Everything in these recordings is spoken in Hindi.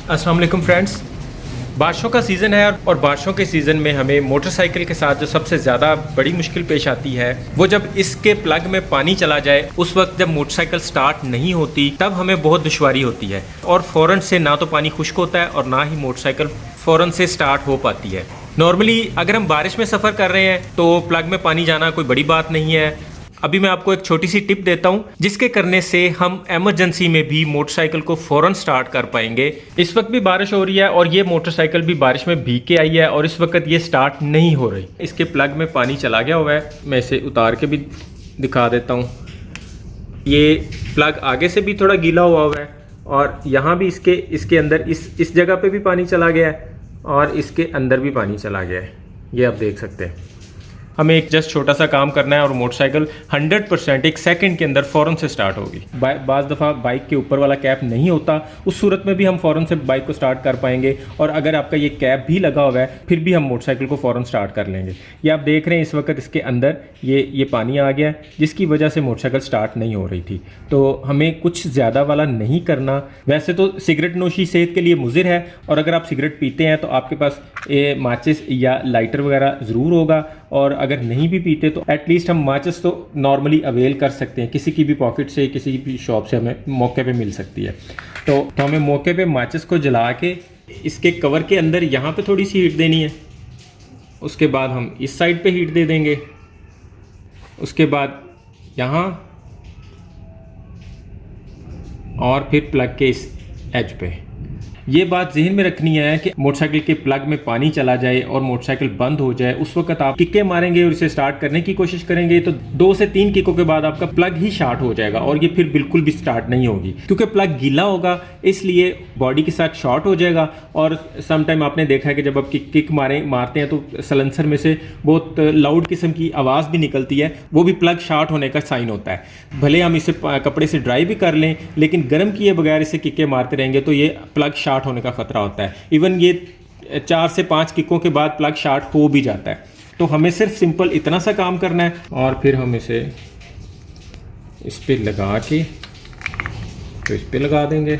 अस्सलाम वालेकुम फ्रेंड्स, बारिशों का सीज़न है और बारिशों के सीज़न में हमें मोटरसाइकिल के साथ जो सबसे ज़्यादा बड़ी मुश्किल पेश आती है वो जब इसके प्लग में पानी चला जाए। उस वक्त जब मोटरसाइकिल स्टार्ट नहीं होती तब हमें बहुत दुश्वारी होती है और फ़ौरन से ना तो पानी खुश्क होता है और ना ही मोटरसाइकिल फ़ौरन से स्टार्ट हो पाती है। नॉर्मली अगर हम बारिश में सफ़र कर रहे हैं तो प्लग में पानी जाना कोई बड़ी बात नहीं है। अभी मैं आपको एक छोटी सी टिप देता हूं जिसके करने से हम इमरजेंसी में भी मोटरसाइकिल को फ़ौरन स्टार्ट कर पाएंगे। इस वक्त भी बारिश हो रही है और ये मोटरसाइकिल भी बारिश में भीग के आई है और इस वक्त ये स्टार्ट नहीं हो रही। इसके प्लग में पानी चला गया हुआ है, मैं इसे उतार के भी दिखा देता हूँ। ये प्लग आगे से भी थोड़ा गीला हुआ है और यहाँ भी इसके अंदर इस जगह पर भी पानी चला गया है और इसके अंदर भी पानी चला गया है। ये आप देख सकते हैं। हमें एक जस्ट छोटा सा काम करना है और मोटरसाइकिल 100% एक सेकंड के अंदर फ़ौरन से स्टार्ट होगी। बाज़ दफ़ा बाइक के ऊपर वाला कैप नहीं होता, उस सूरत में भी हम फ़ौरन से बाइक को स्टार्ट कर पाएंगे और अगर आपका ये कैप भी लगा हुआ है फिर भी हम मोटरसाइकिल को फ़ौरन स्टार्ट कर लेंगे। ये आप देख रहे हैं इस वक्त इसके अंदर ये पानी आ गया जिसकी वजह से मोटरसाइकिल स्टार्ट नहीं हो रही थी। तो हमें कुछ ज़्यादा वाला नहीं करना। वैसे तो सिगरेट नोशी सेहत के लिए मुज़िर है और अगर आप सिगरेट पीते हैं तो आपके पास माचिस या लाइटर वगैरह ज़रूर होगा और अगर नहीं भी पीते तो एटलीस्ट हम माचिस तो नॉर्मली अवेल कर सकते हैं। किसी की भी पॉकेट से किसी भी शॉप से हमें मौके पे मिल सकती है। तो हमें मौके पे माचिस को जला के इसके कवर के अंदर यहाँ पे थोड़ी सी हीट देनी है। उसके बाद हम इस साइड पे हीट दे देंगे, उसके बाद यहाँ और फिर प्लग के इस एज पे। ये बात जहन में रखनी है कि मोटरसाइकिल के प्लग में पानी चला जाए और मोटरसाइकिल बंद हो जाए उस वक्त आप किक्के मारेंगे और इसे स्टार्ट करने की कोशिश करेंगे तो 2 से 3 किकों के बाद आपका प्लग ही शॉर्ट हो जाएगा और ये फिर बिल्कुल भी स्टार्ट नहीं होगी क्योंकि प्लग गीला होगा, इसलिए बॉडी के साथ शॉर्ट हो जाएगा। और समटाइम आपने देखा है कि जब आप किक मारते हैं तो सलेंसर में से बहुत लाउड किस्म की आवाज़ भी निकलती है, वो भी प्लग शॉर्ट होने का साइन होता है। भले हम इसे कपड़े से ड्राई भी कर लें लेकिन गर्म किए बगैर इसे किक्के मारते रहेंगे तो ये प्लग शॉर्ट होने का खतरा होता है। इवन ये 4 से 5 किकों के बाद प्लग शॉर्ट हो भी जाता है। तो हमें सिर्फ सिंपल इतना सा काम करना है और फिर हम इसे इस पे लगा के तो इस पे लगा देंगे।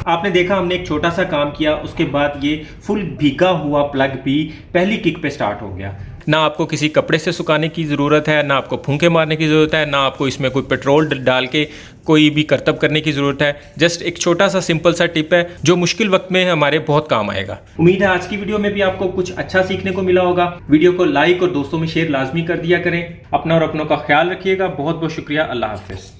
आपने देखा हमने एक छोटा सा काम किया, उसके बाद ये फुल भीगा हुआ प्लग भी पहली किक पे स्टार्ट हो गया। ना आपको किसी कपड़े से सुखाने की ज़रूरत है, ना आपको फूंके मारने की ज़रूरत है, ना आपको इसमें कोई पेट्रोल डाल के कोई भी करतब करने की ज़रूरत है। जस्ट एक छोटा सा सिंपल सा टिप है जो मुश्किल वक्त में हमारे बहुत काम आएगा। उम्मीद है आज की वीडियो में भी आपको कुछ अच्छा सीखने को मिला होगा। वीडियो को लाइक और दोस्तों में शेयर लाजमी कर दिया करें। अपना और अपनों का ख्याल रखिएगा। बहुत बहुत शुक्रिया। अल्लाह हाफिज़।